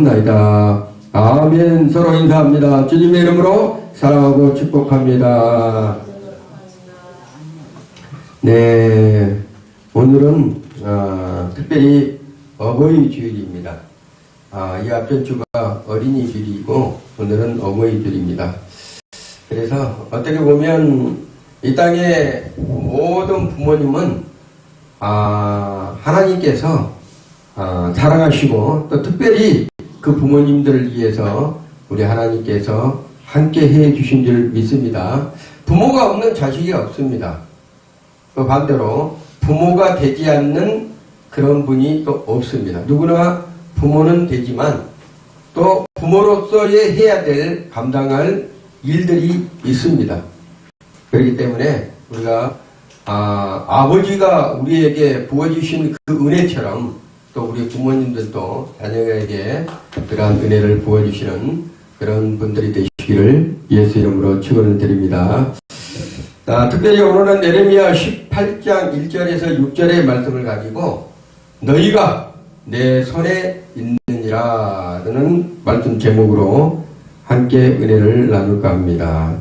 나이다. 아멘. 서로 인사합니다. 주님의 이름으로 사랑하고 축복합니다. 네, 오늘은 특별히 어버이 주일입니다. 이 앞전 주가 어린이 주일이고 오늘은 어버이 주일입니다. 그래서 어떻게 보면 이 땅의 모든 부모님은 하나님께서 사랑하시고 또 특별히 그 부모님들을 위해서 우리 하나님께서 함께 해 주신 줄 믿습니다. 부모가 없는 자식이 없습니다. 또 반대로 부모가 되지 않는 그런 분이 또 없습니다. 누구나 부모는 되지만 또 부모로서의 해야 될 감당할 일들이 있습니다. 그렇기 때문에 우리가 아버지가 우리에게 부어주신 그 은혜처럼 또 우리 부모님들도 자녀에게 그러한 은혜를 부어주시는 그런 분들이 되시기를 예수 이름으로 축원을 드립니다. 특별히 오늘은 예레미야 18장 1절에서 6절의 말씀을 가지고 너희가 내 손에 있느니라는 말씀 제목으로 함께 은혜를 나눌까 합니다.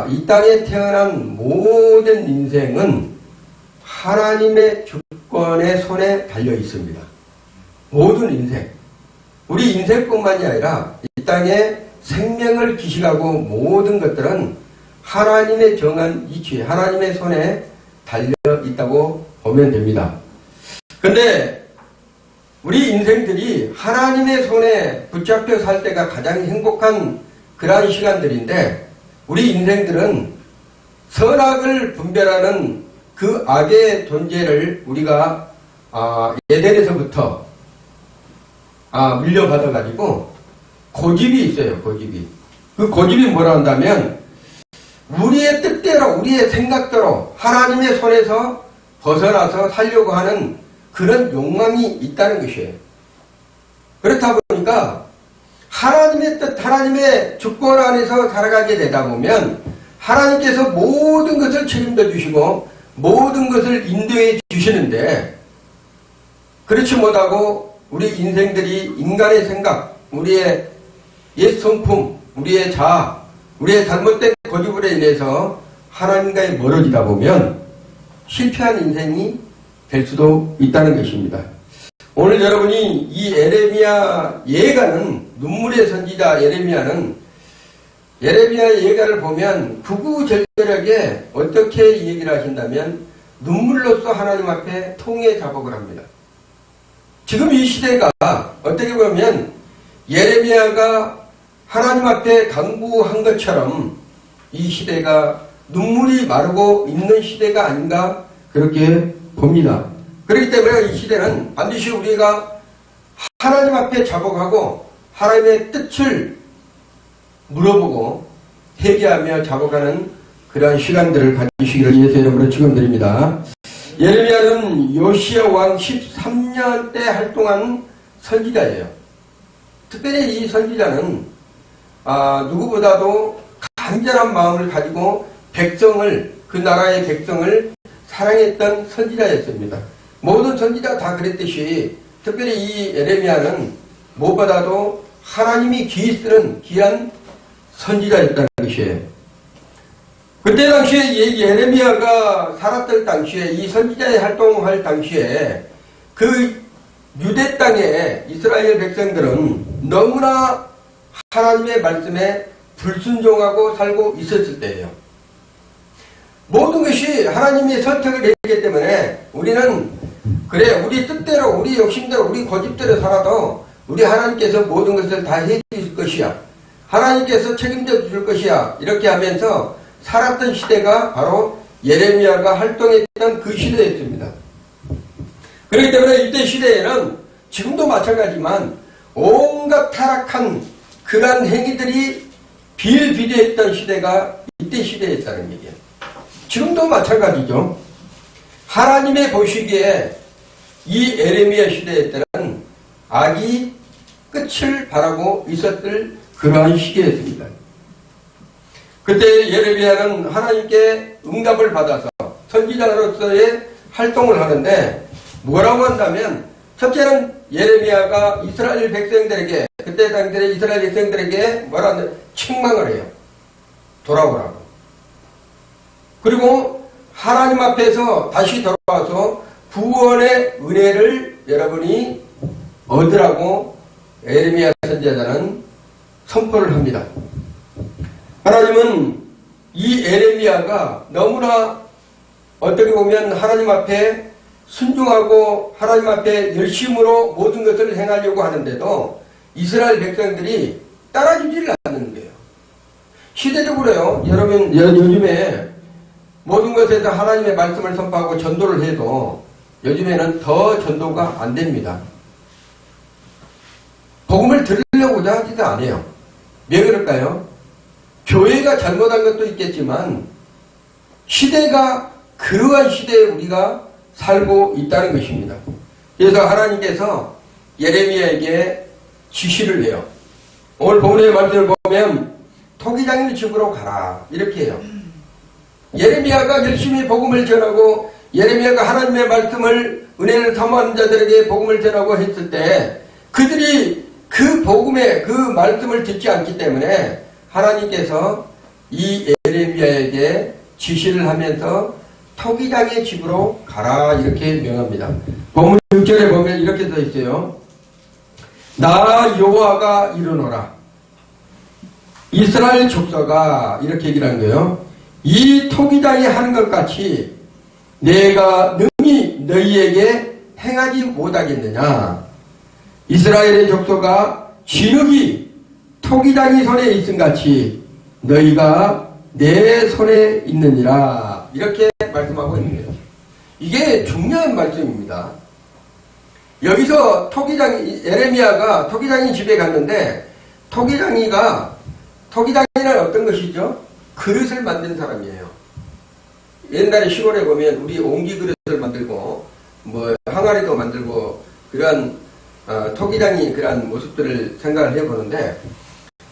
이 땅에 태어난 모든 인생은 하나님의 주권의 손에 달려 있습니다. 모든 인생. 우리 인생뿐만이 아니라 이 땅에 생명을 기식하고 모든 것들은 하나님의 정한 이치, 하나님의 손에 달려 있다고 보면 됩니다. 근데 우리 인생들이 하나님의 손에 붙잡혀 살 때가 가장 행복한 그러한 시간들인데 우리 인생들은 선악을 분별하는 그 악의 존재를 우리가 에덴에서부터 물려받아가지고 고집이 있어요. 고집이. 그 고집이 뭐라 한다면 우리의 뜻대로 우리의 생각대로 하나님의 손에서 벗어나서 살려고 하는 그런 욕망이 있다는 것이에요. 그렇다 보니까 하나님의 뜻, 하나님의 주권 안에서 살아가게 되다 보면 하나님께서 모든 것을 책임져 주시고 모든 것을 인도해 주시는데 그렇지 못하고 우리 인생들이 인간의 생각, 우리의 옛 성품, 우리의 자아, 우리의 잘못된 고집으로 인해서 하나님과의 멀어지다 보면 실패한 인생이 될 수도 있다는 것입니다. 오늘 여러분이 이 예레미야 예가는 눈물의 선지자 예레미야의 예가를 보면 구구절절하게 어떻게 얘기를 하신다면 눈물로써 하나님 앞에 통회 작업을 합니다. 지금 이 시대가 어떻게 보면 예레미야가 하나님 앞에 간구한 것처럼 이 시대가 눈물이 마르고 있는 시대가 아닌가 그렇게 봅니다. 그렇기 때문에 이 시대는 반드시 우리가 하나님 앞에 작업하고 하나님의 뜻을 물어보고 회개하며 작업하는 그러한 시간들을 가지시기를 예수 이름으로 축원드립니다. 예레미야는 요시야 왕 13년 때 활동한 선지자예요. 특별히 이 선지자는 누구보다도 간절한 마음을 가지고 그 나라의 백성을 사랑했던 선지자였습니다. 모든 선지자 다 그랬듯이 특별히 이 예레미야는 무엇보다도 하나님이 귀히 쓰는 귀한 선지자였다는 것이에요. 그때 당시에 예레미야가 살았던 당시에 이 선지자의 활동할 당시에 그 유대 땅의 이스라엘 백성들은 너무나 하나님의 말씀에 불순종하고 살고 있었을 때예요. 모든 것이 하나님의 선택을 했기 때문에 우리는 우리 뜻대로 우리 욕심대로 우리 고집대로 살아도 우리 하나님께서 모든 것을 다 해주실 것이야. 하나님께서 책임져 줄 것이야. 이렇게 하면서 살았던 시대가 바로 예레미야가 활동했던 그 시대였습니다. 그렇기 때문에 이때 시대에는 지금도 마찬가지지만 온갖 타락한 그러한 행위들이 비일비재했던 시대가 이때 시대였다는 얘기예요. 지금도 마찬가지죠. 하나님의 보시기에 이 예레미야 시대 때는 악이 끝을 바라고 있었을 그러한 시기였습니다. 그때 예레미야는 하나님께 응답을 받아서 선지자로서의 활동을 하는데 뭐라고 한다면 첫째는 예레미야가 이스라엘 백성들에게, 그때 당시의 이스라엘 백성들에게 뭐라는 책망을 해요. 돌아오라고. 그리고 하나님 앞에서 다시 돌아와서 구원의 은혜를 여러분이 얻으라고 예레미야 선지자는 선포를 합니다. 하나님은 이 예레미야가 너무나 어떻게 보면 하나님 앞에 순종하고 하나님 앞에 열심으로 모든 것을 행하려고 하는데도 이스라엘 백성들이 따라주지를 않는 거예요. 시대적으로요. 여러분 요즘에 모든 것에서 하나님의 말씀을 선포하고 전도를 해도 요즘에는 더 전도가 안 됩니다. 복음을 들으려고 하지도 않아요. 왜 그럴까요? 교회가 잘못한 것도 있겠지만 시대가 그러한 시대에 우리가 살고 있다는 것입니다. 그래서 하나님께서 예레미야에게 지시를 해요. 오늘 본문의 말씀을 보면 토기장인 집으로 가라 이렇게 해요. 예레미야가 열심히 복음을 전하고 예레미야가 하나님의 말씀을 은혜를 사모하는 자들에게 복음을 전하고 했을 때 그들이 그 복음의 그 말씀을 듣지 않기 때문에 하나님께서 이 예레미야에게 지시를 하면서 토기장의 집으로 가라 이렇게 명합니다. 본문 6절에 보면 이렇게 써 있어요. 나 여호와가 이르노라. 이스라엘 족속아 이렇게 얘기를 하는 거예요. 이 토기장이 하는 것 같이 내가 능히 너희에게 행하지 못하겠느냐. 이스라엘의 족속아 진흙이 토기장이 손에 있음 같이 너희가 내 손에 있느니라. 이렇게 말씀하고 있는 거예요. 이게 중요한 말씀입니다. 여기서 예레미야가 토기장이 집에 갔는데 토기장이는 어떤 것이죠? 그릇을 만든 사람이에요. 옛날에 시골에 보면 우리 옹기 그릇을 만들고 항아리도 만들고 그런 토기장이 그런 모습들을 생각을 해보는데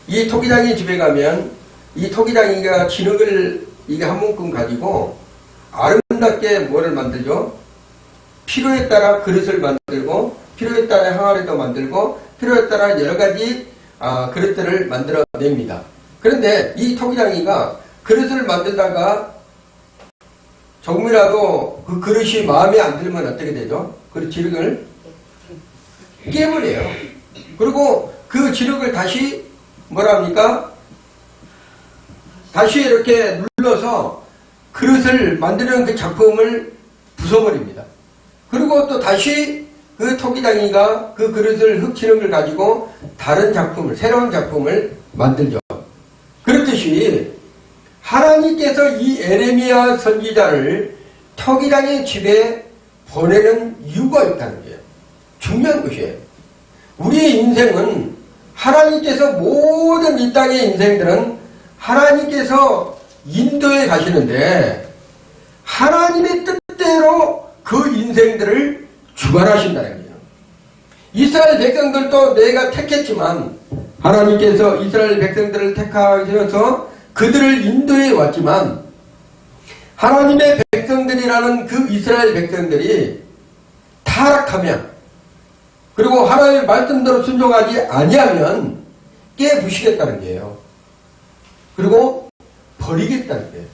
이 토기장이 집에 가면 이 토기장이가 진흙을 이게 한 묶음 가지고 아름답게 뭐를 만들죠? 필요에 따라 그릇을 만들고 필요에 따라 항아리도 만들고 필요에 따라 여러 가지 그릇들을 만들어냅니다. 그런데 이 토기장이가 그릇을 만들다가 조금이라도 그 그릇이 마음에 안 들면 어떻게 되죠? 그 진흙을 깨버려요. 그리고 그 진흙을 다시 뭐라 합니까? 다시 이렇게 눌러서 그릇을 만드는 그 작품을 부숴버립니다. 그리고 또 다시 그 토기장이가 그 그릇을 흙치는 걸 가지고 다른 작품을, 새로운 작품을 만들죠. 그렇듯이 하나님께서 이 예레미야 선지자를 토기장의 집에 보내는 이유가 있다는 거예요. 중요한 것이에요. 우리의 인생은 하나님께서 모든 이 땅의 인생들은 하나님께서 인도해 가시는데 하나님의 뜻대로 그 인생들을 주관하신다는 거예요. 이스라엘 백성들도 내가 택했지만 하나님께서 이스라엘 백성들을 택하셔서 그들을 인도해 왔지만 하나님의 백성들이라는 그 이스라엘 백성들이 타락하면 그리고 하나님의 말씀대로 순종하지 아니하면 깨부시겠다는 거예요. 그리고 버리겠다는 거예요.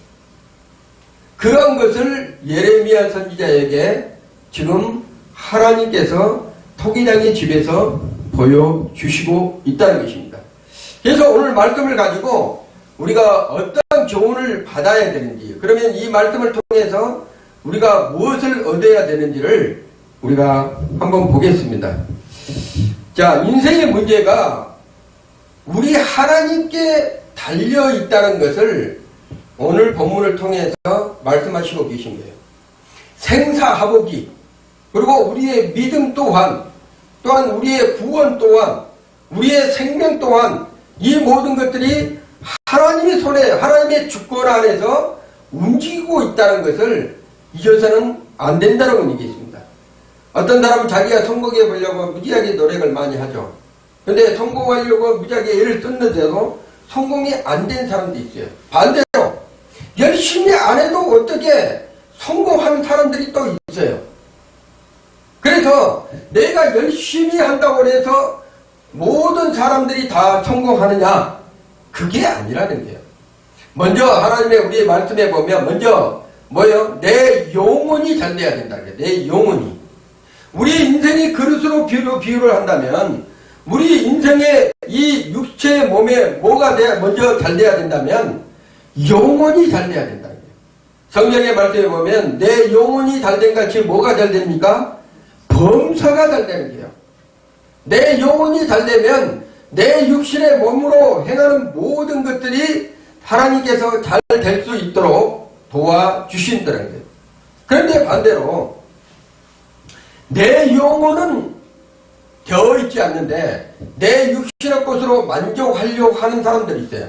그런 것을 예레미야 선지자에게 지금 하나님께서 토기장의 집에서 보여주시고 있다는 것입니다. 그래서 오늘 말씀을 가지고 우리가 어떤 교훈을 받아야 되는지, 그러면 이 말씀을 통해서 우리가 무엇을 얻어야 되는지를 우리가 한번 보겠습니다. 자, 인생의 문제가 우리 하나님께 달려 있다는 것을 오늘 본문을 통해서 말씀하시고 계신 거예요. 생사하복이, 그리고 우리의 믿음 또한 우리의 구원 또한 우리의 생명 또한 이 모든 것들이 하나님의 손에, 하나님의 주권 안에서 움직이고 있다는 것을 잊어서는 안 된다는 얘기 있습니다. 어떤 사람은 자기가 성공해 보려고 무지하게 노력을 많이 하죠. 근데 성공하려고 무지하게 애를 썼는데도 성공이 안 된 사람도 있어요. 반대로 열심히 안 해도 어떻게 성공하는 사람들이 또 있어요. 그래서 내가 열심히 한다고 해서 모든 사람들이 다 성공하느냐? 그게 아니라는 거예요. 먼저 하나님의 우리의 말씀에 보면 먼저 뭐예요? 내 영혼이 잘 돼야 된다는 거예요. 내 영혼이. 우리 인생이 그릇으로 비유를 한다면 우리 인생의 이 육체의 몸에 뭐가 먼저 잘 돼야 된다면 영혼이 잘 돼야 된다는 거예요. 성경의 말씀에 보면 내 영혼이 잘 된 같이 뭐가 잘 됩니까? 범사가 잘 되는 거예요. 내 영혼이 잘 되면 내 육신의 몸으로 행하는 모든 것들이 하나님께서 잘 될 수 있도록 도와주신다는 거예요. 그런데 반대로 내 영혼은 되어 있지 않는데 내 육신의 것으로 만족하려고 하는 사람들이 있어요.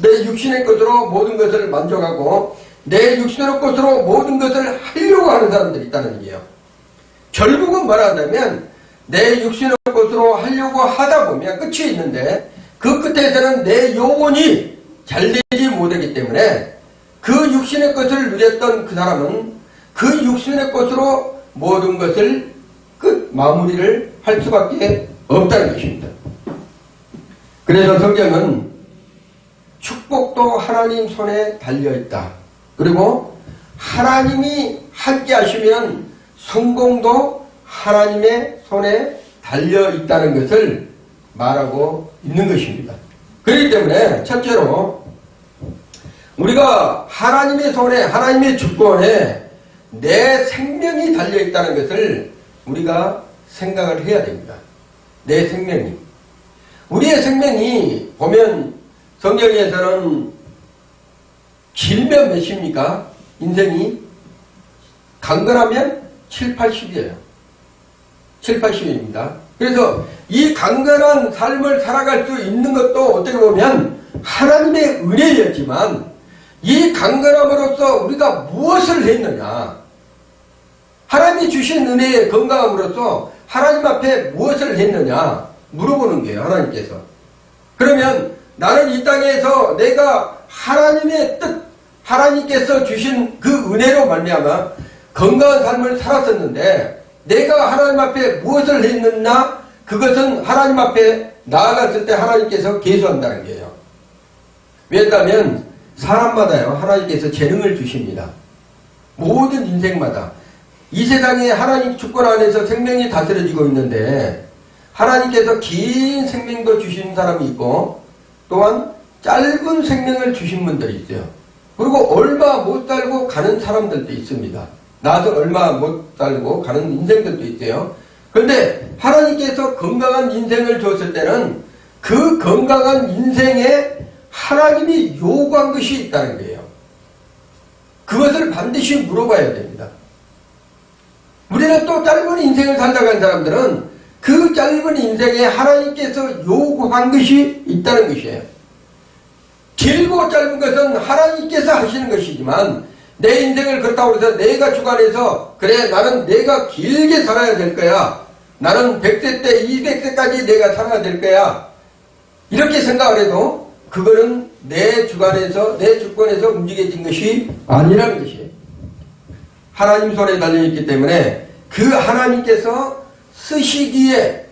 내 육신의 것으로 모든 것을 만족하고 내 육신의 것으로 모든 것을 하려고 하는 사람들이 있다는 얘기예요. 결국은 말하자면 내 육신의 것으로 하려고 하다 보면 끝이 있는데 그 끝에서는 내 영혼이 잘되지 못하기 때문에 그 육신의 것을 누렸던 그 사람은 그 육신의 것으로 모든 것을 끝 마무리를 할 수밖에 없다는 것입니다. 그래서 성경은 축복도 하나님 손에 달려있다. 그리고 하나님이 함께 하시면 성공도 하나님의 손에 달려있다는 것을 말하고 있는 것입니다. 그렇기 때문에 첫째로 우리가 하나님의 손에 하나님의 주권에 내 생명이 달려있다는 것을 우리가 생각을 해야 됩니다. 내 생명이. 우리의 생명이 보면 성경에서는 길면 몇입니까? 인생이 강건하면 7, 80이에요. 7, 80입니다. 그래서 이 강건한 삶을 살아갈 수 있는 것도 어떻게 보면 하나님의 은혜였지만 이 강건함으로써 우리가 무엇을 했느냐? 하나님이 주신 은혜의 건강함으로써 하나님 앞에 무엇을 했느냐? 물어보는 거예요. 하나님께서. 그러면 나는 이 땅에서 내가 하나님의 뜻, 하나님께서 주신 그 은혜로 말미암아 건강한 삶을 살았었는데 내가 하나님 앞에 무엇을 했느냐? 그것은 하나님 앞에 나아갔을 때 하나님께서 계수한다는 거예요. 왜냐하면 사람마다요 하나님께서 재능을 주십니다. 모든 인생마다 이 세상에 하나님 주권 안에서 생명이 다스려지고 있는데 하나님께서 긴 생명도 주신 사람이 있고 또한 짧은 생명을 주신 분들이 있어요. 그리고 얼마 못 살고 가는 사람들도 있습니다. 나도 얼마 못 살고 가는 인생들도 있어요. 그런데 하나님께서 건강한 인생을 줬을 때는 그 건강한 인생에 하나님이 요구한 것이 있다는 거예요. 그것을 반드시 물어봐야 됩니다. 우리는 또 짧은 인생을 살다간 사람들은 그 짧은 인생에 하나님께서 요구한 것이 있다는 것이에요. 길고 짧은 것은 하나님께서 하시는 것이지만 내 인생을 그렇다고 해서 내가 주관해서 그래 나는 내가 길게 살아야 될 거야. 나는 100세 때 200세까지 내가 살아야 될 거야. 이렇게 생각을 해도 그거는 내 주관에서 내 주권에서 움직여진 것이 아니라는 것이에요. 하나님 손에 달려있기 때문에 그 하나님께서 쓰시기에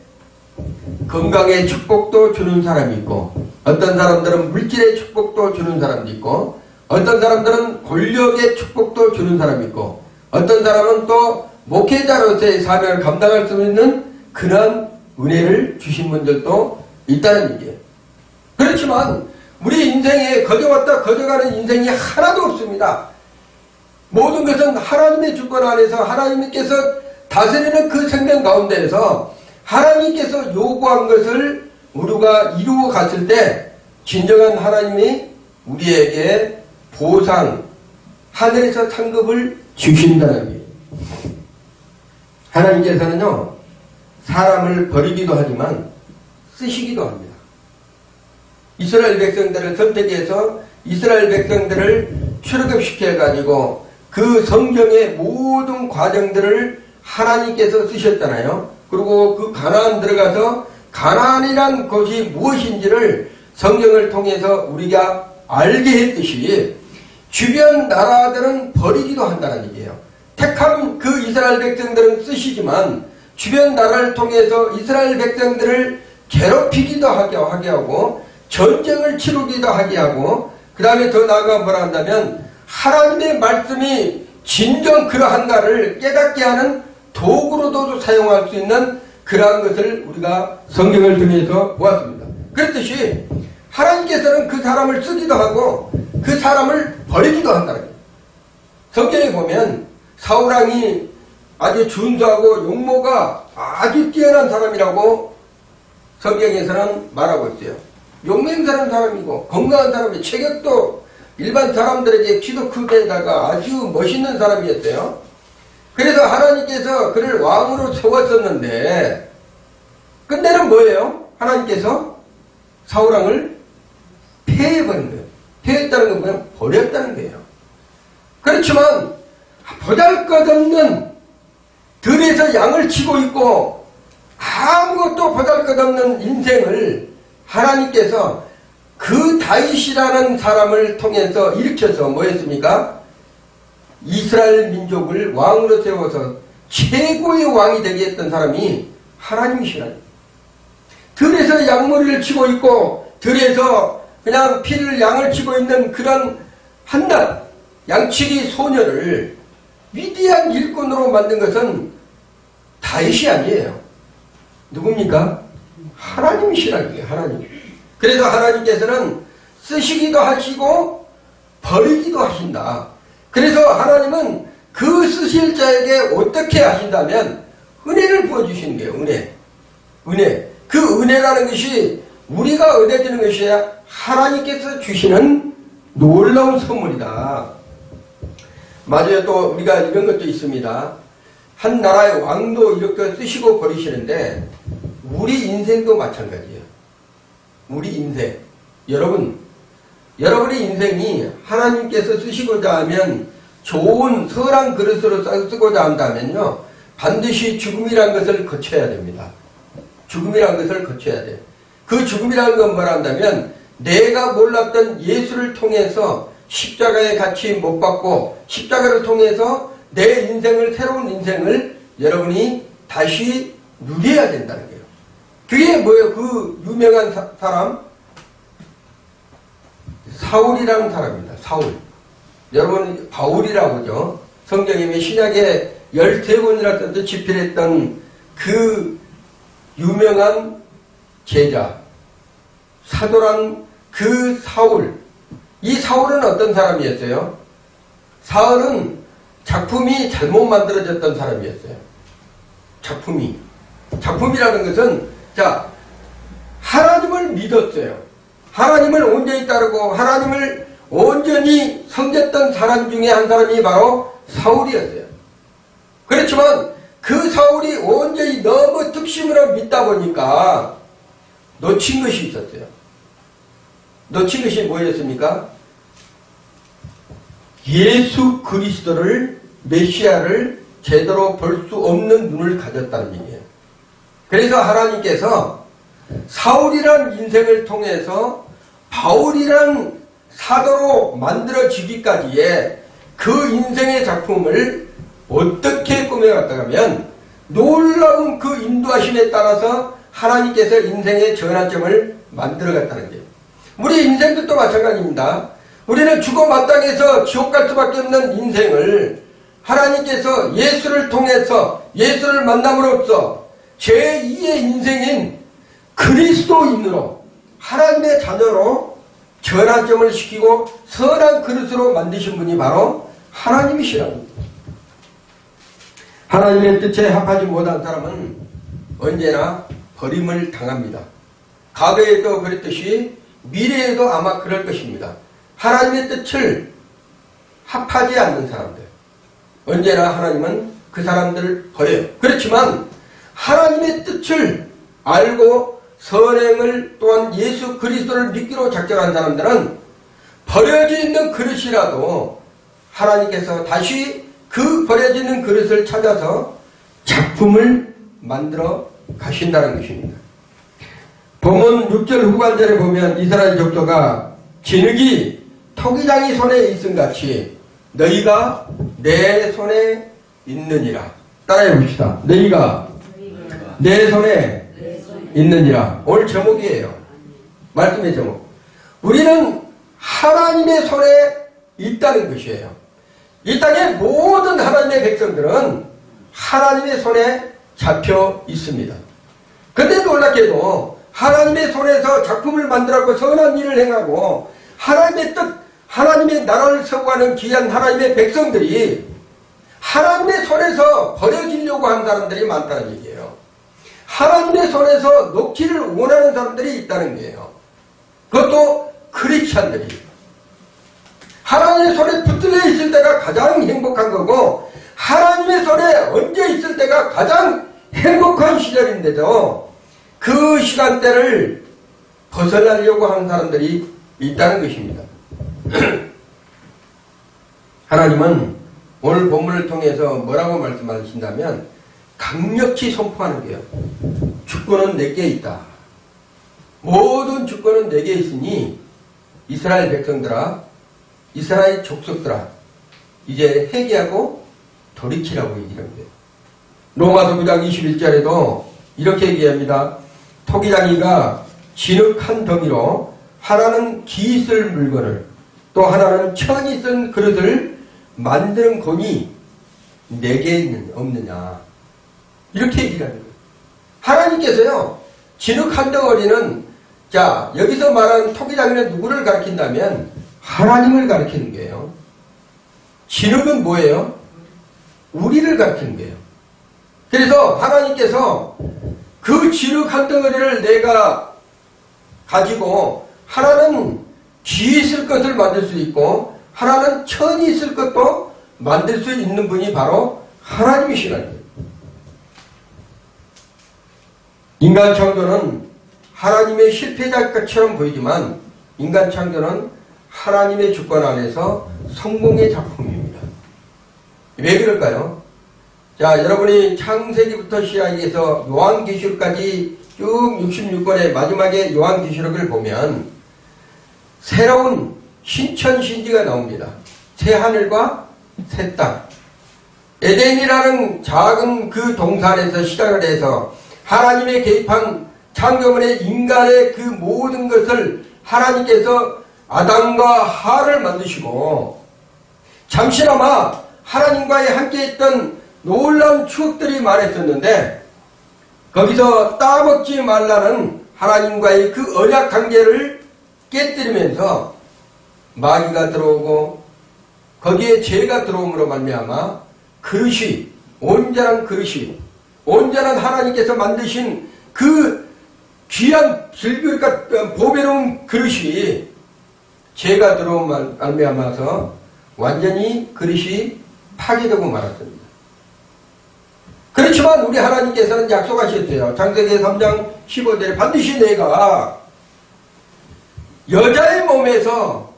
건강의 축복도 주는 사람이 있고 어떤 사람들은 물질의 축복도 주는 사람도 있고 어떤 사람들은 권력의 축복도 주는 사람이 있고 어떤 사람은 또 목회자로서의 사명을 감당할 수 있는 그런 은혜를 주신 분들도 있다는 얘기예요. 그렇지만 우리 인생에 거저왔다 거저가는 인생이 하나도 없습니다. 모든 것은 하나님의 주권 안에서 하나님께서 다스리는 그 생명 가운데에서 하나님께서 요구한 것을 우리가 이루어 갔을 때 진정한 하나님이 우리에게 보상, 하늘에서 상급을 주신다는 거예요. 하나님께서는요, 사람을 버리기도 하지만 쓰시기도 합니다. 이스라엘 백성들을 선택해서 이스라엘 백성들을 출애굽시켜가지고 그 성경의 모든 과정들을 하나님께서 쓰셨잖아요. 그리고 그 가나안 들어가서 가나안이란 것이 무엇인지를 성경을 통해서 우리가 알게 했듯이 주변 나라들은 버리기도 한다는 얘기예요. 택한 그 이스라엘 백성들은 쓰시지만 주변 나라를 통해서 이스라엘 백성들을 괴롭히기도 하게 하고 전쟁을 치르기도 하게 하고 그 다음에 더 나아가 뭐라 한다면 하나님의 말씀이 진정 그러한가를 깨닫게 하는 도구로도 사용할 수 있는 그러한 것을 우리가 성경을 통해서 보았습니다. 그렇듯이 하나님께서는 그 사람을 쓰기도 하고 그 사람을 버리기도 한다는 거예요. 성경에 보면 사울왕이 아주 준수하고 용모가 아주 뛰어난 사람이라고 성경에서는 말하고 있어요. 용맹스러운 사람이고 건강한 사람이 체격도 일반 사람들에게 키도 크게다가 아주 멋있는 사람이었어요. 그래서 하나님께서 그를 왕으로 세웠었는데 끝내는 뭐예요? 하나님께서 사울왕을 폐해버린 거예요. 폐했다는 건 뭐냐? 버렸다는 거예요. 그렇지만 보잘것없는 들에서 양을 치고 있고 아무것도 보잘것없는 인생을 하나님께서 그 다윗이라는 사람을 통해서 일으켜서 뭐였습니까? 이스라엘 민족을 왕으로 세워서 최고의 왕이 되게 했던 사람이 하나님이시라니. 들에서 양머리를 치고 있고 들에서 그냥 피를 양을 치고 있는 그런 한낱 양치기 소녀를 위대한 일꾼으로 만든 것은 다윗이 아니에요. 누굽니까? 하나님이시라는 거예요. 하나님. 그래서 하나님께서는 쓰시기도 하시고 버리기도 하신다. 그래서 하나님은 그 쓰실 자에게 어떻게 하신다면 은혜를 부어주시는 거예요. 은혜. 그 은혜라는 것이 우리가 얻어지는 것이 아니라 하나님께서 주시는 놀라운 선물이다. 맞아요. 또 우리가 이런 것도 있습니다. 한 나라의 왕도 이렇게 쓰시고 버리시는데 우리 인생도 마찬가지예요. 우리 인생. 여러분의 인생이 하나님께서 쓰시고자 하면 좋은 선한 그릇으로 쓰고자 한다면요. 반드시 죽음이란 것을 거쳐야 됩니다. 죽음이란 것을 거쳐야 돼요. 그 죽음이라는 건 뭐라 한다면 내가 몰랐던 예수를 통해서 십자가에 같이 못 박고 십자가를 통해서 내 인생을 새로운 인생을 여러분이 다시 누려야 된다는 거예요. 그게 뭐예요? 그 유명한 사람 사울이라는 사람입니다. 사울. 여러분 바울이라고 하죠. 성경에 신약에 13번이나 써서 집필했던 그 유명한 제자 사도란 그 사울. 이 사울은 어떤 사람이었어요? 사울은 작품이 잘못 만들어졌던 사람이었어요. 작품이라는 것은 하나님을 믿었어요. 하나님을 온전히 따르고 하나님을 온전히 섬겼던 사람 중에 한 사람이 바로 사울이었어요. 그렇지만 그 사울이 온전히 너무 특심으로 믿다 보니까 놓친 것이 있었어요. 놓친 것이 뭐였습니까? 예수 그리스도를 메시아를 제대로 볼 수 없는 눈을 가졌다는 얘기예요. 그래서 하나님께서 사울이란 인생을 통해서 바울이란 사도로 만들어지기까지의 그 인생의 작품을 어떻게 꾸며갔다 하면 놀라운 그 인도하심에 따라서 하나님께서 인생의 전환점을 만들어갔다는 거예요. 우리 인생도 또 마찬가지입니다. 우리는 죽어 마땅해서 지옥 갈 수밖에 없는 인생을 하나님께서 예수를 통해서 예수를 만남으로써 제2의 인생인 그리스도인으로 하나님의 자녀로 전환점을 시키고 선한 그릇으로 만드신 분이 바로 하나님이시라고. 하나님의 뜻에 합하지 못한 사람은 언제나 버림을 당합니다. 과거에도 그랬듯이 미래에도 아마 그럴 것입니다. 하나님의 뜻을 합하지 않는 사람들, 언제나 하나님은 그 사람들을 버려요. 그렇지만 하나님의 뜻을 알고 선행을 또한 예수 그리스도를 믿기로 작정한 사람들은 버려져 있는 그릇이라도 하나님께서 다시 그 버려져 있는 그릇을 찾아서 작품을 만들어 가신다는 것입니다. 본문 6절 후반절에 보면 이스라엘 족속아 진흙이 토기장이 손에 있음 같이 너희가 내 손에 있느니라. 따라해 봅시다. 너희가 내 손에 있느니라. 오늘 제목이에요. 말씀의 제목. 우리는 하나님의 손에 있다는 것이에요. 이 땅의 모든 하나님의 백성들은 하나님의 손에 잡혀 있습니다. 그런데 놀랍게도 하나님의 손에서 작품을 만들고 선한 일을 행하고 하나님의 뜻, 하나님의 나라를 세워가는 귀한 하나님의 백성들이 하나님의 손에서 버려지려고 하는 사람들이 많다는 얘기예요. 하나님의 손에서 놓기를 원하는 사람들이 있다는 거예요. 그것도 크리스찬들이. 하나님의 손에 붙들려 있을 때가 가장 행복한 거고 하나님의 손에 얹어 있을 때가 가장 행복한 시절인데도 그 시간대를 벗어나려고 하는 사람들이 있다는 것입니다. 하나님은 오늘 본문을 통해서 뭐라고 말씀하신다면 강력히 선포하는 거예요. 주권은 내게 있다. 모든 주권은 내게 있으니 이스라엘 백성들아, 이스라엘 족속들아, 이제 회개하고 돌이키라고 얘기하는 거예요. 로마서 9장 21절에도 이렇게 얘기합니다. 토기장이가 진흙한 덩이로 하나는 기 쓸 물건을 또 하나는 천이 쓴 그릇을 만드는 권이 내게 없느냐. 이렇게 얘기를 하는 거예요. 하나님께서요, 진흙 한 덩어리는, 자, 여기서 말하는 토기장이는 누구를 가리킨다면 하나님을 가리키는 거예요. 진흙은 뭐예요? 우리를 가리키는 거예요. 그래서 하나님께서 그 진흙 한 덩어리를 내가 가지고 하나는 기 있을 것을 만들 수 있고 하나는 천이 있을 것도 만들 수 있는 분이 바로 하나님이시라는 거예요. 인간 창조는 하나님의 실패작처럼 보이지만 인간 창조는 하나님의 주권 안에서 성공의 작품입니다. 왜 그럴까요? 자, 여러분이 창세기부터 시작해서 요한계시록까지 쭉 66권의 마지막에 요한계시록을 보면 새로운 신천신지가 나옵니다. 새 하늘과 새 땅. 에덴이라는 작은 그 동산에서 시작을 해서 하나님의 개입한 창조문의 인간의 그 모든 것을 하나님께서 아담과 하와를 만드시고 잠시나마 하나님과의 함께 있던 놀라운 추억들이 많았었는데 거기서 따먹지 말라는 하나님과의 그 언약 관계를 깨뜨리면서 마귀가 들어오고 거기에 죄가 들어옴으로 말미암아 그릇이 온전한 그릇이 온전한 하나님께서 만드신 그 귀한 질그릇과 보배로운 그릇이 죄가 들어옴 말미암아서 완전히 그릇이 파괴되고 말았습니다. 그렇지만 우리 하나님께서는 약속하셨어요. 창세기 3장 15절에 반드시 내가 여자의 몸에서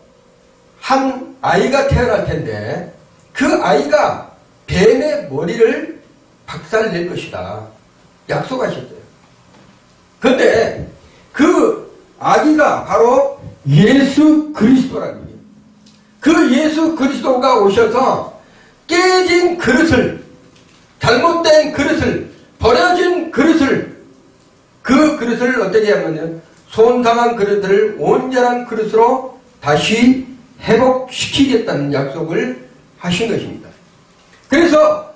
한 아이가 태어날 텐데 그 아이가 뱀의 머리를 박살낼 것이다. 약속하셨어요. 그런데 그 아기가 바로 예수 그리스도라는 거예요. 그 예수 그리스도가 오셔서 깨진 그릇을, 잘못된 그릇을, 버려진 그릇을, 그 그릇을 어떻게 하면요, 손상한 그릇을 온전한 그릇으로 다시 회복시키겠다는 약속을 하신 것입니다. 그래서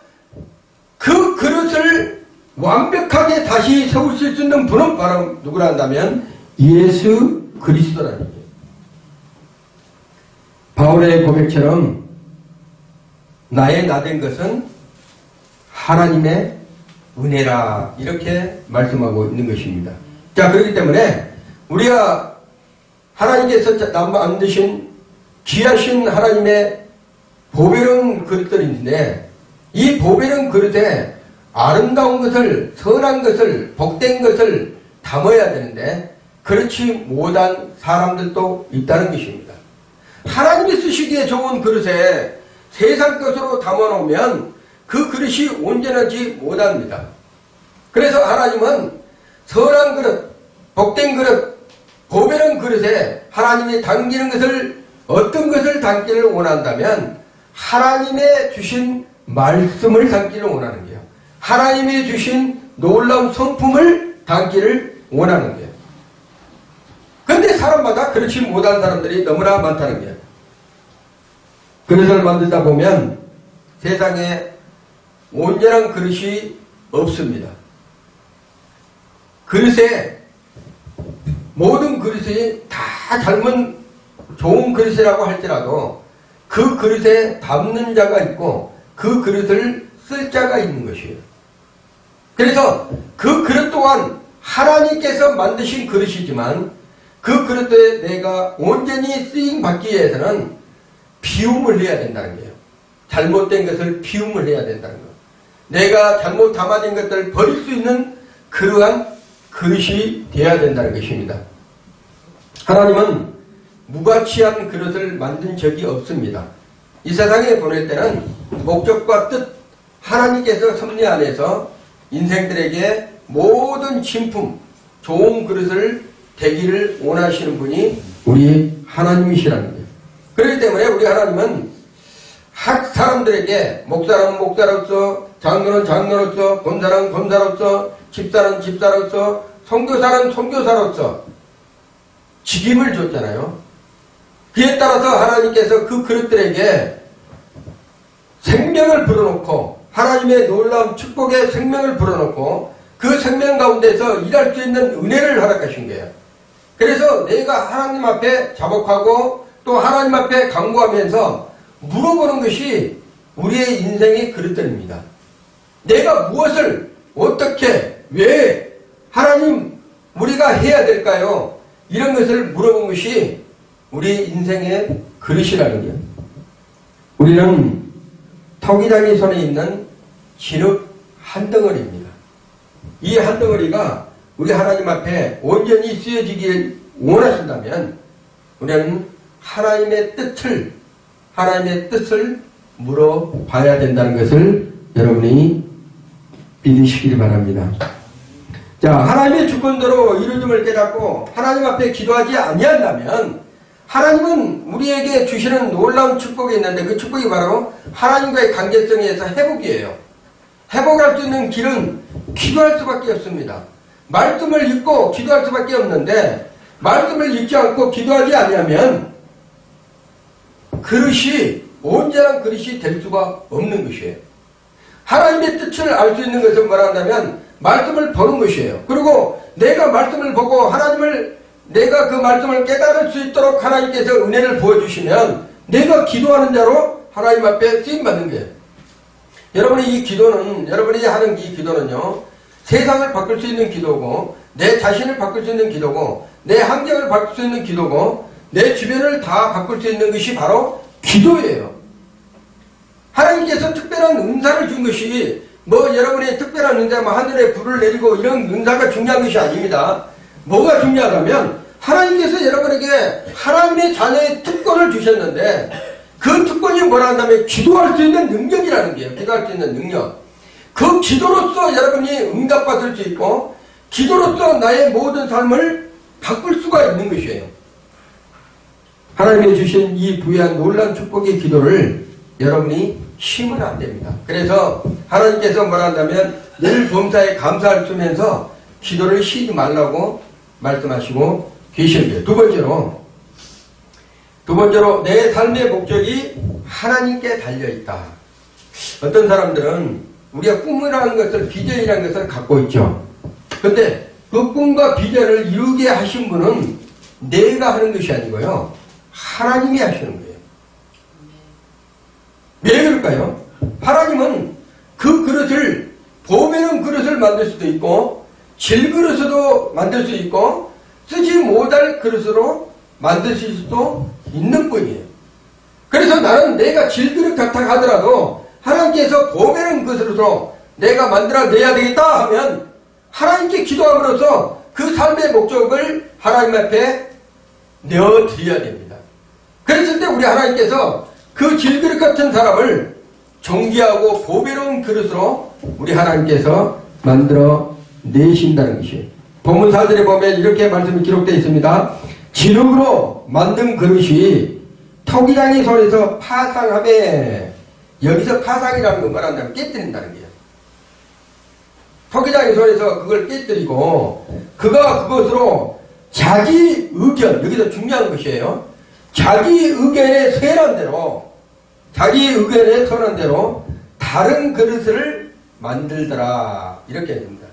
그 그릇을 완벽하게 다시 세우실 수 있는 분은 바로 누구라 한다면 예수 그리스도라는 거예요. 바울의 고백처럼 나의 나된 것은 하나님의 은혜라 이렇게 말씀하고 있는 것입니다. 자, 그렇기 때문에 우리가 하나님께서 만드신 귀하신 하나님의 보배로운 그릇들인데 이 보배로운 그릇에 아름다운 것을, 선한 것을, 복된 것을 담아야 되는데 그렇지 못한 사람들도 있다는 것입니다. 하나님이 쓰시기에 좋은 그릇에 세상 것으로 담아놓으면 그 그릇이 온전하지 못합니다. 그래서 하나님은 선한 그릇, 복된 그릇, 보배로운 그릇에 하나님이 담기는 것을 어떤 것을 담기를 원한다면 하나님의 주신 말씀을 담기를 원하는 거예요. 하나님이 주신 놀라운 성품을 담기를 원하는 거예요. 그런데 사람마다 그렇지 못한 사람들이 너무나 많다는 거예요. 그릇을 만들다 보면 세상에 온전한 그릇이 없습니다. 그릇에 모든 그릇이 다 젊은 좋은 그릇이라고 할지라도 그 그릇에 담는 자가 있고 그 그릇을 쓸 자가 있는 것이에요. 그래서 그 그릇 또한 하나님께서 만드신 그릇이지만 그 그릇에 내가 온전히 쓰임받기 위해서는 비움을 해야 된다는 거예요. 잘못된 것을 비움을 해야 된다는 거예요. 내가 잘못 담아진 것들을 버릴 수 있는 그러한 그릇이 되어야 된다는 것입니다. 하나님은 무가치한 그릇을 만든 적이 없습니다. 이 세상에 보낼 때는 목적과 뜻, 하나님께서 섭리 안에서 인생들에게 모든 진품, 좋은 그릇을 되기를 원하시는 분이 우리 하나님이시라는 거예요. 그렇기 때문에 우리 하나님은 각 사람들에게 목사는 목사로서, 장로는 장로로서, 권사는 권사로서, 집사는 집사로서, 선교사는 선교사로서 직임을 줬잖아요. 그에 따라서 하나님께서 그 그릇들에게 생명을 불어넣고 하나님의 놀라운 축복의 생명을 불어넣고 그 생명 가운데서 일할 수 있는 은혜를 허락하신 거예요. 그래서 내가 하나님 앞에 자복하고 또 하나님 앞에 간구하면서 물어보는 것이 우리의 인생의 그릇들입니다. 내가 무엇을 어떻게 왜 하나님 우리가 해야 될까요? 이런 것을 물어본 것이 우리 인생의 그릇이라는 거예요. 우리는 토기장이 손에 있는 진흙 한 덩어리입니다. 이 한 덩어리가 우리 하나님 앞에 온전히 쓰여지길 원하신다면 우리는 하나님의 뜻을 물어봐야 된다는 것을 여러분이 믿으시길 바랍니다. 자, 하나님의 주권대로 이루어짐을 깨닫고 하나님 앞에 기도하지 아니한다면 하나님은 우리에게 주시는 놀라운 축복이 있는데 그 축복이 바로 하나님과의 관계성에서 회복이에요. 회복할 수 있는 길은 기도할 수밖에 없습니다. 말씀을 읽고 기도할 수밖에 없는데 말씀을 읽지 않고 기도하지 아니하면 그릇이 온전한 그릇이 될 수가 없는 것이에요. 하나님의 뜻을 알 수 있는 것은 뭐라 한다면 말씀을 보는 것이에요. 그리고 내가 말씀을 보고 내가 그 말씀을 깨달을 수 있도록 하나님께서 은혜를 부어주시면 내가 기도하는 자로 하나님 앞에 쓰임받는 거예요. 여러분이 하는 이 기도는요, 세상을 바꿀 수 있는 기도고, 내 자신을 바꿀 수 있는 기도고, 내 환경을 바꿀 수 있는 기도고, 내 주변을 다 바꿀 수 있는 것이 바로 기도예요. 하나님께서 특별한 은사를 준 것이 여러분의 특별한 은사, 하늘에 불을 내리고 이런 은사가 중요한 것이 아닙니다. 뭐가 중요하다면 하나님께서 여러분에게 하나님의 자녀의 특권을 주셨는데 그 특권이 뭐라 한다면 기도할 수 있는 능력이라는 거예요. 기도할 수 있는 능력. 그 기도로서 여러분이 응답받을 수 있고 기도로서 나의 모든 삶을 바꿀 수가 있는 것이에요. 하나님이 주신 이 부유한 놀라운 축복의 기도를 여러분이 쉬면 안 됩니다. 그래서 하나님께서 뭐라 한다면 늘 범사에 감사를 쓰면서 기도를 쉬지 말라고 말씀하시고 계시는 거예요. 두 번째로 내 삶의 목적이 하나님께 달려있다. 어떤 사람들은 우리가 꿈이라는 것을, 비전이라는 것을 갖고 있죠. 그런데 그 꿈과 비전을 이루게 하신 분은 내가 하는 것이 아니고요, 하나님이 하시는 거예요. 왜 그럴까요? 하나님은 그 그릇을, 보배는 그릇을 만들 수도 있고 질그릇으로 만들 수 있고 쓰지 못할 그릇으로 만드실 수도 있는 분이에요. 그래서 나는 내가 질그릇 같아 하더라도 하나님께서 보배는 그릇으로 내가 만들어내야 되겠다 하면 하나님께 기도함으로써 그 삶의 목적을 하나님 앞에 내어드려야 됩니다. 그랬을 때 우리 하나님께서 그 질그릇 같은 사람을 존귀하고 보배로운 그릇으로 우리 하나님께서 만들어 내신다는 것이에요. 본문 4절에 보면 이렇게 말씀이 기록되어 있습니다. 진흙으로 만든 그릇이 토기장의 손에서 파상하매 여기서 파상이라는 건 뭐란다면 깨뜨린다는 거예요. 토기장의 손에서 그걸 깨뜨리고 그가 그것으로 자기 의견, 여기서 중요한 것이에요. 자기 의견에 선한 대로 다른 그릇을 만들더라. 이렇게 됩니다.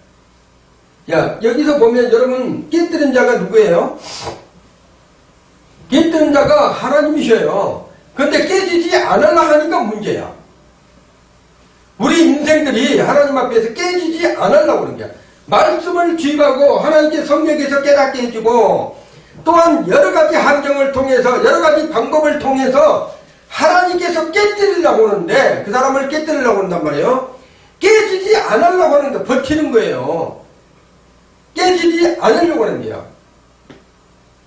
야, 여기서 보면 여러분 깨뜨린 자가 누구예요? 깨뜨린 자가 하나님이셔요. 그런데 깨지지 않으려 하니까 문제야. 우리 인생들이 하나님 앞에서 깨지지 않으려고 그런 거야. 말씀을 주입하고 하나님께 성령께서 깨닫게 해주고 또한 여러 가지 함정을 통해서 여러 가지 방법을 통해서 하나님께서 깨뜨리려고 하는데 그 사람을 깨뜨리려고 한단 말이에요. 깨지지 않으려고 하는데 버티는 거예요. 깨지지 않으려고 하는 거야.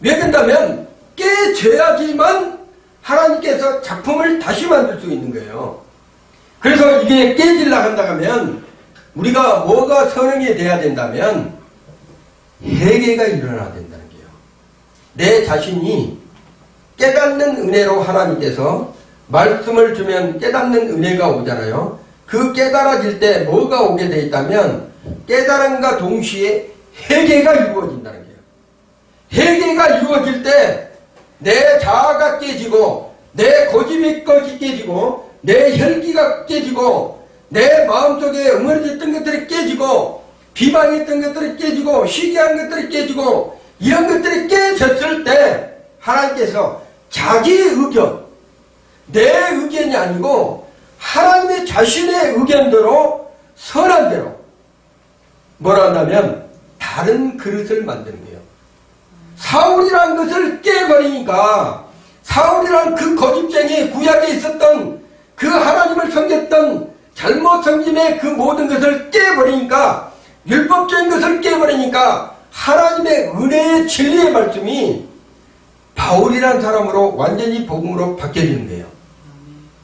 왜 그런다면 깨져야지만 하나님께서 작품을 다시 만들 수 있는 거예요. 그래서 이게 깨지려고 한다 하면 우리가 뭐가 선행이 돼야 된다면 회개가 일어나야 된다는 거예요. 내 자신이 깨닫는 은혜로 하나님께서 말씀을 주면 깨닫는 은혜가 오잖아요. 그 깨달아질 때 뭐가 오게 돼 있다면 깨달음과 동시에 회개가 이루어진다는 거예요. 회개가 이루어질 때 내 자아가 깨지고 내 고집이 깨지고 내 혈기가 깨지고 내 마음속에 응어리졌던 것들이 깨지고 비방했던 것들이 깨지고 시기한 것들이 깨지고 이런 것들이 깨졌을 때 하나님께서 자기 의견, 내 의견이 아니고 하나님의 자신의 의견대로 선한 대로 뭐라 한다면 다른 그릇을 만드는 거예요. 사울이라는 것을 깨버리니까 사울이라는 그 고집쟁이 구약에 있었던 그 하나님을 섬겼던 잘못 섬김의 그 모든 것을 깨버리니까 율법적인 것을 깨버리니까 하나님의 은혜의 진리의 말씀이 바울이라는 사람으로 완전히 복음으로 바뀌어지는 거예요.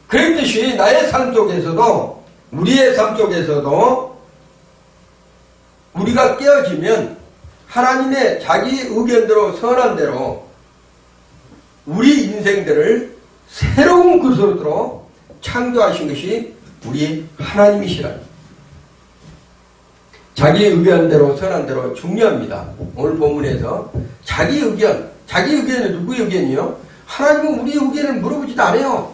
그랬듯이 나의 삶 속에서도 우리의 삶 속에서도 우리가 깨어지면 하나님의 자기 의견대로 선한 대로 우리 인생들을 새로운 구속으로 창조하신 것이 우리 하나님이시라. 자기 의견대로 선한 대로 중요합니다. 오늘 본문에서 자기 의견은 누구의 의견이요? 하나님은 우리 의견을 물어보지도 않아요.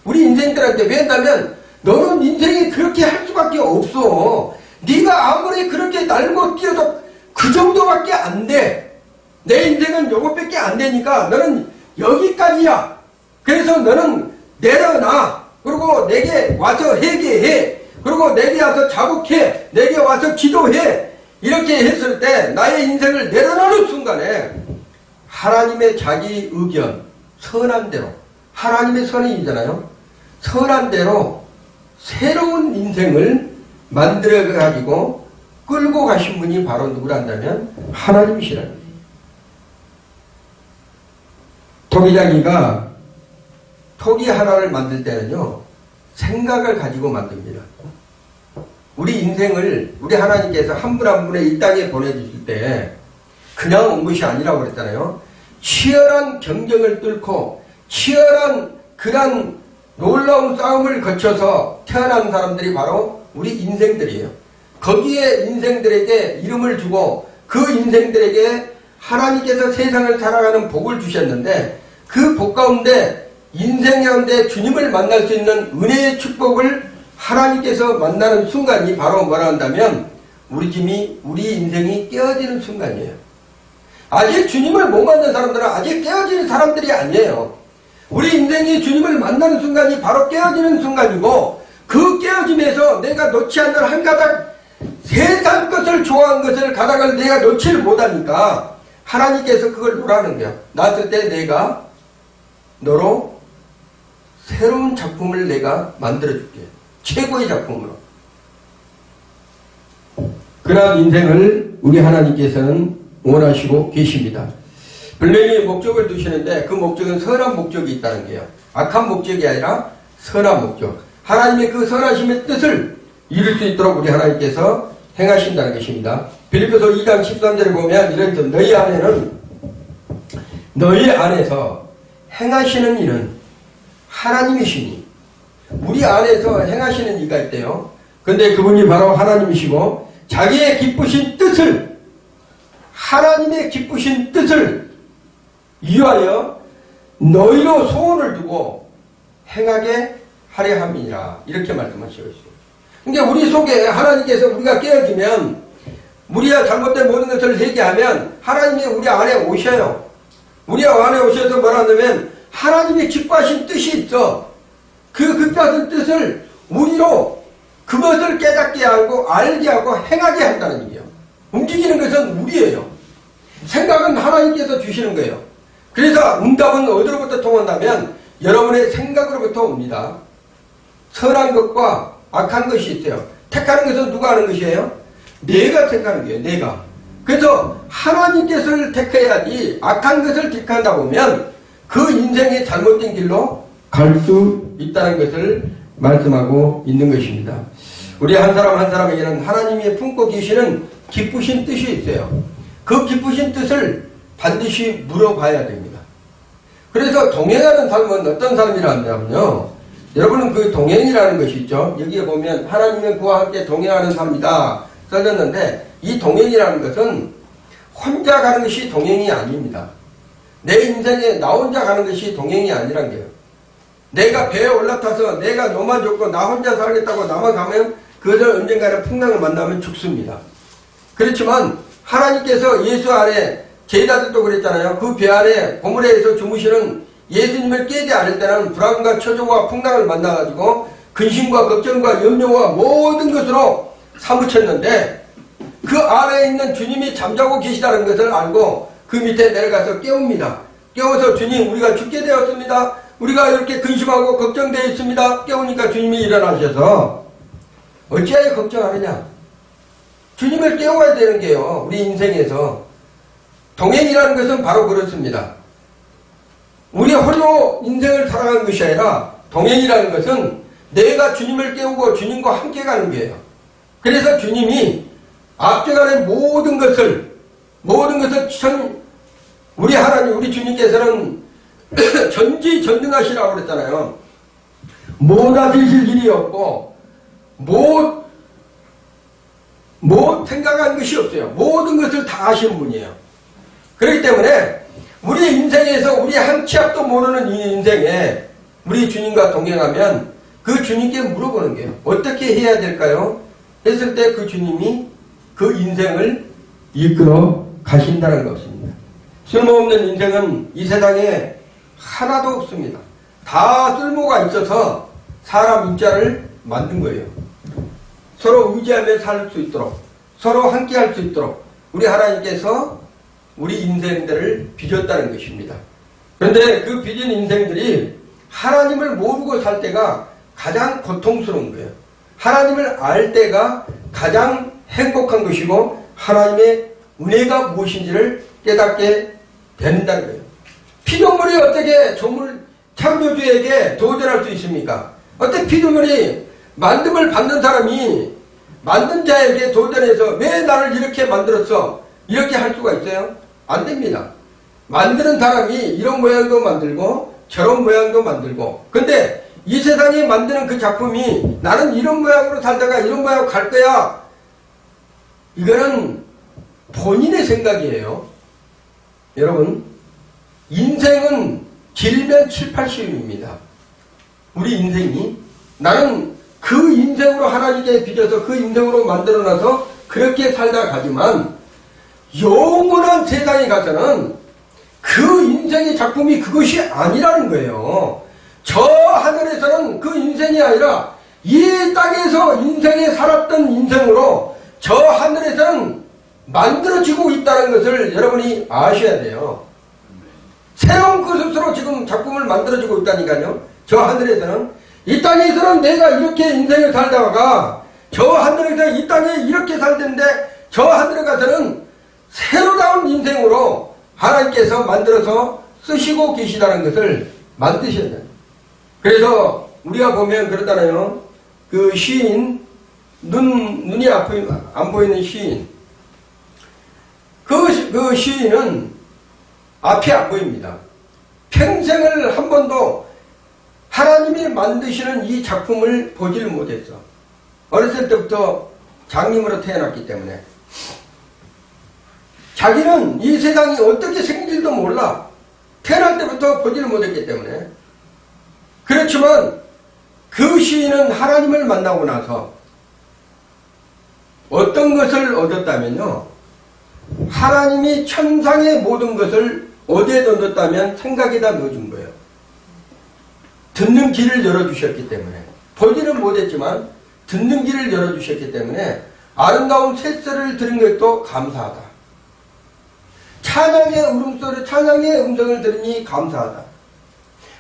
우리 인생들한테. 왜냐하면 너는 인생이 그렇게 할 수밖에 없어. 네가 아무리 그렇게 날고 뛰어도 그 정도밖에 안 돼. 내 인생은 요것밖에 안 되니까 너는 여기까지야. 그래서 너는 내려놔. 그리고 내게 와서 회개해. 그리고 내게 와서 자복해. 내게 와서 기도해. 이렇게 했을 때 나의 인생을 내려놓는 순간에 하나님의 자기 의견, 선한 대로, 하나님의 선행이잖아요. 선한 대로 새로운 인생을 만들어가지고 끌고 가신 분이 바로 누구란다면 하나님이시라는 거예요. 토기장이가 토기 하나를 만들 때는요, 생각을 가지고 만듭니다. 우리 인생을 우리 하나님께서 한 분 한 분의 이 땅에 보내주실 때 그냥 온 것이 아니라고 그랬잖아요. 치열한 경쟁을 뚫고 치열한 그런 놀라운 싸움을 거쳐서 태어난 사람들이 바로 우리 인생들이에요. 거기에 인생들에게 이름을 주고 그 인생들에게 하나님께서 세상을 살아가는 복을 주셨는데 그 복 가운데 인생 가운데 주님을 만날 수 있는 은혜의 축복을 하나님께서 만나는 순간이 바로 뭐라 한다면 우리 인생이 깨어지는 순간이에요. 아직 주님을 못 만난 사람들은 아직 깨어지는 사람들이 아니에요. 우리 인생이 주님을 만나는 순간이 바로 깨어지는 순간이고 그 깨어짐에서 내가 놓지 않는 한 가닥 세상 것을 좋아한 것을 가닥을 내가 놓지를 못하니까 하나님께서 그걸 놓으라는 거야. 낳았을 때 내가 너로 새로운 작품을 내가 만들어줄게. 최고의 작품으로. 그런 인생을 우리 하나님께서는 원하시고 계십니다. 분명히 목적을 두시는데 그 목적은 선한 목적이 있다는 거예요. 악한 목적이 아니라 선한 목적. 하나님의 그 선하심의 뜻을 이룰 수 있도록 우리 하나님께서 행하신다는 것입니다. 빌립보서 2장 13절에 보면 이런 점, 너희 안에서 행하시는 일은 하나님이시니 우리 안에서 행하시는 이가 있대요. 근데 그분이 바로 하나님이시고 자기의 기쁘신 뜻을 하나님의 기쁘신 뜻을 위하여 너희로 소원을 두고 행하게 하려 함이니라 이렇게 말씀하시고 있어요. 그러니까 우리 속에 하나님께서 우리가 깨어지면 우리가 잘못된 모든 것을 회개하면 하나님이 우리 안에 오셔요. 우리 안에 오셔서 뭐라 하냐면 하나님이 기뻐하신 뜻이 있어. 그 기뻐하신 뜻을 우리로 그것을 깨닫게 하고 알게 하고 행하게 한다는 얘기예요. 움직이는 것은 우리예요. 생각은 하나님께서 주시는 거예요. 그래서 응답은 어디로부터 통한다면 여러분의 생각으로부터 옵니다. 선한 것과 악한 것이 있어요. 택하는 것은 누가 하는 것이에요? 내가 택하는 거예요. 내가. 그래서 하나님께서를 택해야지 악한 것을 택한다 보면 그 인생의 잘못된 길로 갈 수 있다는 것을 말씀하고 있는 것입니다. 우리 한 사람 한 사람에게는 하나님이 품고 계시는 기쁘신 뜻이 있어요. 그 기쁘신 뜻을 반드시 물어봐야 됩니다. 그래서 동행하는 삶은 어떤 삶이라 하냐면요. 여러분은 그 동행이라는 것이 있죠. 여기에 보면 하나님은 그와 함께 동행하는 삶이다 써졌는데 이 동행이라는 것은 혼자 가는 것이 동행이 아닙니다. 내 인생에 나 혼자 가는 것이 동행이 아니란 게요. 내가 배에 올라타서 내가 너만 좋고 나 혼자 살겠다고 나만 가면 그것을 언젠가는 풍랑을 만나면 죽습니다. 그렇지만 하나님께서 예수 안에 제자들도 그랬잖아요. 그 배 안에 고무래에서 주무시는 예수님을 깨지 않을 때는 불안과 초조와 풍랑을 만나가지고 근심과 걱정과 염려와 모든 것으로 사무쳤는데 그 안에 있는 주님이 잠자고 계시다는 것을 알고 그 밑에 내려가서 깨웁니다. 깨워서 주님 우리가 죽게 되었습니다. 우리가 이렇게 근심하고 걱정되어 있습니다. 깨우니까 주님이 일어나셔서 어찌하여 걱정하느냐. 주님을 깨워야 되는 게요. 우리 인생에서. 동행이라는 것은 바로 그렇습니다. 우리 홀로 인생을 살아가는 것이 아니라 동행이라는 것은 내가 주님을 깨우고 주님과 함께 가는 거예요. 그래서 주님이 앞서가는 모든 것을 우리 하나님, 우리 주님께서는 전지전능하시라고 그랬잖아요. 못 하실 일이 없고 못 생각한 것이 없어요. 모든 것을 다 아시는 분이에요. 그렇기 때문에 우리 인생에서 우리 한 치 앞도 모르는 이 인생에 우리 주님과 동행하면 그 주님께 물어보는 거예요. 어떻게 해야 될까요? 했을 때 그 주님이 그 인생을 이끌어 가신다는 것입니다. 쓸모없는 인생은 이 세상에 하나도 없습니다. 다 쓸모가 있어서 사람 인자를 만든 거예요. 서로 의지하며 살 수 있도록 서로 함께 할 수 있도록 우리 하나님께서 우리 인생들을 빚었다는 것입니다. 그런데 그 빚은 인생들이 하나님을 모르고 살 때가 가장 고통스러운 거예요. 하나님을 알 때가 가장 행복한 것이고 하나님의 은혜가 무엇인지를 깨닫게 된다는 거예요. 피조물이 어떻게 창조주에게 도전할 수 있습니까? 어떻게 피조물이 만듦을 받는 사람이 만든 자에게 도전해서 왜 나를 이렇게 만들었어? 이렇게 할 수가 있어요? 안 됩니다. 만드는 사람이 이런 모양도 만들고 저런 모양도 만들고 근데 이 세상에 만드는 그 작품이 나는 이런 모양으로 살다가 이런 모양으로 갈 거야. 이거는 본인의 생각이에요. 여러분 인생은 길면 7, 80입니다. 우리 인생이 나는 그 인생으로 하나님께 빚어서 그 인생으로 만들어놔서 그렇게 살다 가지만 영원한 세상에 가서는 그 인생의 작품이 그것이 아니라는 거예요. 저 하늘에서는 그 인생이 아니라 이 땅에서 인생에 살았던 인생으로 저 하늘에서는 만들어지고 있다는 것을 여러분이 아셔야 돼요. 새로운 것으로 지금 작품을 만들어지고 있다니까요. 저 하늘에서는 이 땅에서는 내가 이렇게 인생을 살다가 저 하늘에서 이 땅에 이렇게 살던데 저 하늘에 가서는 새로운 인생으로 하나님께서 만들어서 쓰시고 계시다는 것을 만드셔야 돼요. 그래서 우리가 보면 그렇잖아요. 그 시인, 눈이 안 보이는 시인. 그 시인은 앞이 안 보입니다. 평생을 한 번도 하나님이 만드시는 이 작품을 보지를 못했어. 어렸을 때부터 장님으로 태어났기 때문에. 자기는 이 세상이 어떻게 생길지도 몰라. 태어날 때부터 보지를 못했기 때문에. 그렇지만 그 시인은 하나님을 만나고 나서 어떤 것을 얻었다면요. 하나님이 천상의 모든 것을 어디에 던졌다면 생각에다 넣어준 거예요. 듣는 길을 열어주셨기 때문에. 보지는 못했지만 듣는 길을 열어주셨기 때문에 아름다운 새소리를 들은 것도 감사하다. 찬양의 울음소리, 찬양의 음성을 들으니 감사하다.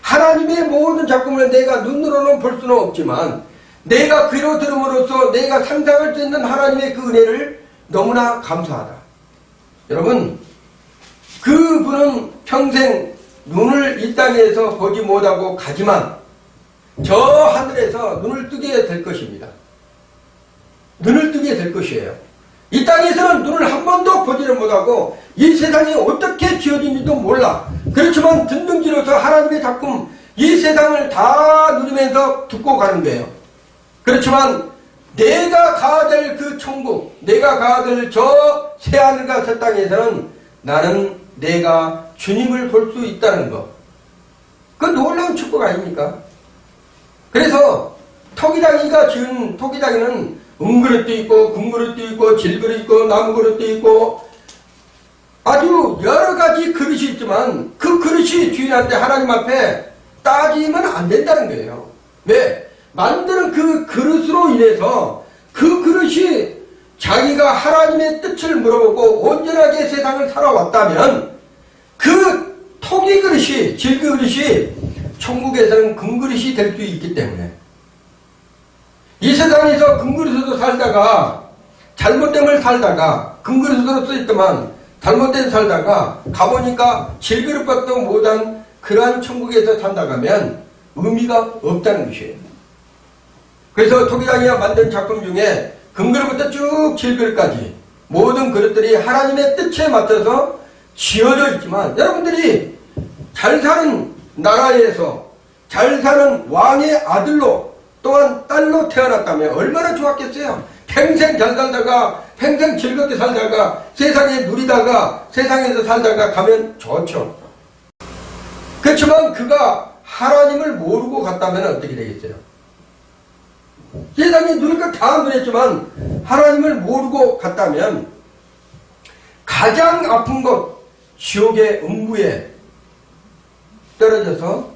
하나님의 모든 작품을 내가 눈으로는 볼 수는 없지만 내가 귀로 들음으로써 내가 상상할 수 있는 하나님의 그 은혜를 너무나 감사하다. 여러분, 그분은 평생 눈을 이 땅에서 보지 못하고 가지만 저 하늘에서 눈을 뜨게 될 것입니다. 눈을 뜨게 될 것이에요. 이 땅에서는 눈을 한 번도 보지를 못하고 이 세상이 어떻게 지어진지도 몰라. 그렇지만 듣는 귀로서 하나님의 작품 이 세상을 다 누리면서 듣고 가는 거예요. 그렇지만 내가 가야 될 그 천국, 내가 가야 될 저 새하늘과 새 땅에서는 나는 내가 주님을 볼 수 있다는 것. 그 놀라운 축복 아닙니까? 그래서 토기장이가 지은 토기장에는 은그릇도 있고 금그릇도 있고 질그릇도 있고 나무그릇도 있고 아주 여러 가지 그릇이 있지만 그 그릇이 주인한테 하나님 앞에 따지면 안 된다는 거예요. 왜? 만드는 그 그릇으로 인해서 그 그릇이 자기가 하나님의 뜻을 물어보고 온전하게 세상을 살아왔다면 그 토기 그릇이, 질그 그릇이 천국에서는 금그릇이 될 수 있기 때문에 이 세상에서 금그릇으로 살다가 잘못됨을 살다가 금그릇으로 쓰였더만 잘못된 살다가 가보니까 질그릇밖에 못한 그러한 천국에서 산다가면 의미가 없다는 것이에요. 그래서 토기장이가 만든 작품 중에 금그릇부터 쭉 질그릇까지 모든 그릇들이 하나님의 뜻에 맞춰서 지어져 있지만 여러분들이 잘 사는 나라에서 잘 사는 왕의 아들로 또한 딸로 태어났다면 얼마나 좋았겠어요. 평생 잘 살다가 평생 즐겁게 살다가 세상에 누리다가 세상에서 살다가 가면 좋죠. 그렇지만 그가 하나님을 모르고 갔다면 어떻게 되겠어요? 세상에 누릴 것 다 누렸지만 하나님을 모르고 갔다면 가장 아픈 것 지옥의 음부에 떨어져서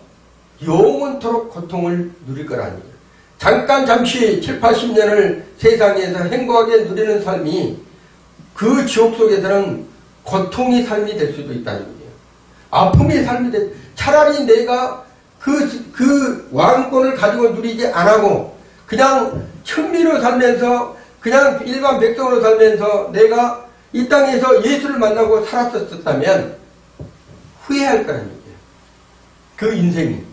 영원토록 고통을 누릴 거라니. 잠시 7, 80년을 세상에서 행복하게 누리는 삶이 그 지옥 속에서는 고통의 삶이 될 수도 있다는 거예요. 아픔의 삶이 차라리 내가 그 왕권을 가지고 누리지 않고 그냥 천미로 살면서 그냥 일반 백성으로 살면서 내가 이 땅에서 예수를 만나고 살았었다면 후회할 거라는 얘기예요. 그 인생이.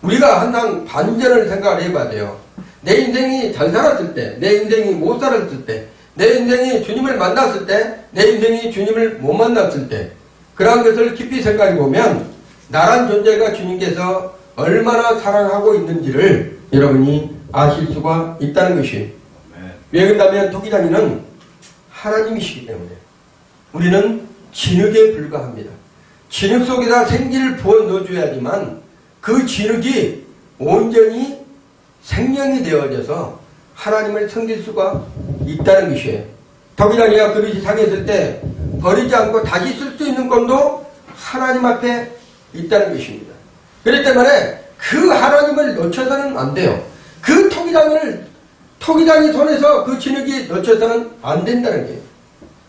우리가 항상 반전을 생각을 해봐야 돼요. 내 인생이 잘 살았을 때, 내 인생이 못 살았을 때, 내 인생이 주님을 만났을 때, 내 인생이 주님을 못 만났을 때 그러한 것을 깊이 생각해 보면 나란 존재가 주님께서 얼마나 사랑하고 있는지를 여러분이 아실 수가 있다는 것이에요. 왜 그런다면 토기장이는 하나님이시기 때문에 우리는 진흙에 불과합니다. 진흙 속에다 생기를 부어 넣어줘야지만 그 진흙이 온전히 생명이 되어져서 하나님을 섬길 수가 있다는 것이에요. 토기장이가 그릇이 상했을 때 버리지 않고 다시 쓸 수 있는 건도 하나님 앞에 있다는 것입니다. 그렇기 때문에 그 하나님을 놓쳐서는 안 돼요. 그 토기장이 손에서 그 진흙이 놓쳐서는 안 된다는 거예요.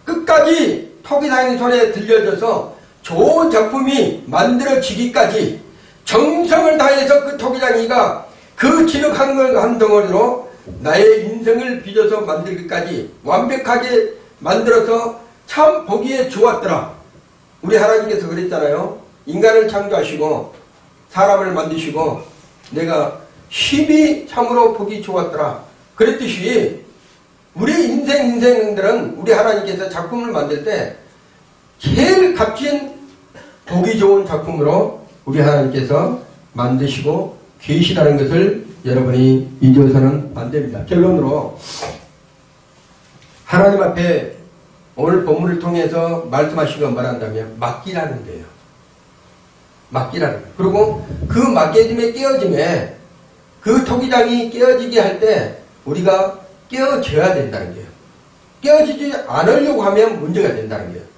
끝까지 토기장이 손에 들려져서 좋은 작품이 만들어지기까지 정성을 다해서 그 토기장이가 그 진흙 한 덩어리로 나의 인생을 빚어서 만들기까지 완벽하게 만들어서 참 보기에 좋았더라. 우리 하나님께서 그랬잖아요. 인간을 창조하시고 사람을 만드시고 내가 힘이 참으로 보기 좋았더라. 그랬듯이 우리 인생들은 우리 하나님께서 작품을 만들 때 제일 값진 보기 좋은 작품으로 우리 하나님께서 만드시고 계시다는 것을 여러분이 잊어서는 안 됩니다. 결론으로 하나님 앞에 오늘 본문을 통해서 말씀하신 건 말한다면 맡기라는 거예요. 맡기라는 거예요. 그리고 그 맡겨짐에 깨어짐에 그 토기장이 깨어지게 할 때 우리가 깨어져야 된다는 거예요. 깨어지지 않으려고 하면 문제가 된다는 거예요.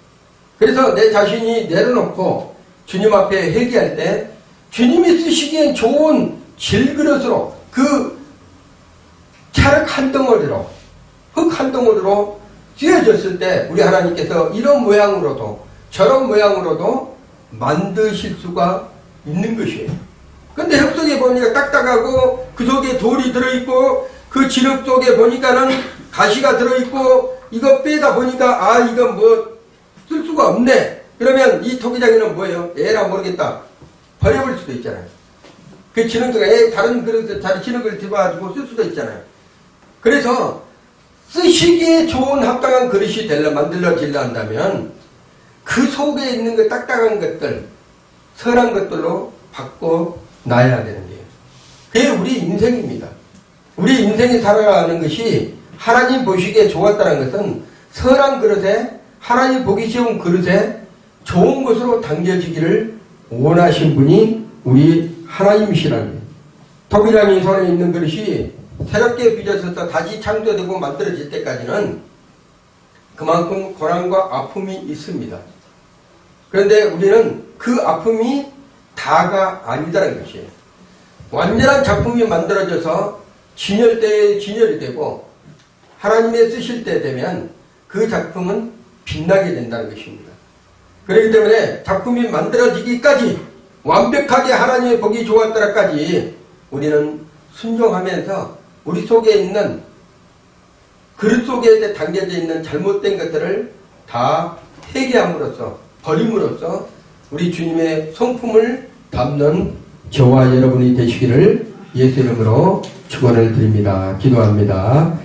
그래서 내 자신이 내려놓고 주님 앞에 회개할 때 주님이 쓰시기엔 좋은 질그릇으로 그 찰흙 한 덩어리로 흙 한 덩어리로 쥐어졌을 때 우리 하나님께서 이런 모양으로도 저런 모양으로도 만드실 수가 있는 것이에요. 근데 흙 속에 보니까 딱딱하고 그 속에 돌이 들어있고 그 진흙 속에 보니까는 가시가 들어있고 이거 빼다 보니까 아 이건 뭐 쓸 수가 없네. 그러면 이 토기장이는 뭐예요? 에라 모르겠다. 버려버릴 수도 있잖아요. 그 진흙 속에 다른 그릇에 다른 진흙을 집어가지고 쓸 수도 있잖아요. 그래서 쓰시기에 좋은 합당한 그릇이 만들어지려 한다면 그 속에 있는 그 딱딱한 것들, 선한 것들로 바꿔놔야 되는 거예요. 그게 우리 인생입니다. 우리 인생이 살아가는 것이 하나님 보시기에 좋았다는 것은 선한 그릇에 하나님 보기 쉬운 그릇에 좋은 것으로 담겨지기를 원하신 분이 우리 하나님이시라는 거예요. 토기장이 손에 있는 그릇이 새롭게 빚어져서 다시 창조되고 만들어질 때까지는 그만큼 고난과 아픔이 있습니다. 그런데 우리는 그 아픔이 다가 아니다라는 것이에요. 완전한 작품이 만들어져서 진열때에 진열이 되고 하나님의 쓰실 때 되면 그 작품은 빛나게 된다는 것입니다. 그렇기 때문에 작품이 만들어지기까지 완벽하게 하나님의 보기 좋았더라까지 우리는 순종하면서 우리 속에 있는 그릇 속에 담겨져 있는 잘못된 것들을 다 회개함으로써 버림으로써 우리 주님의 성품을 담는 저와 여러분이 되시기를 예수 이름으로 축원을 드립니다. 기도합니다.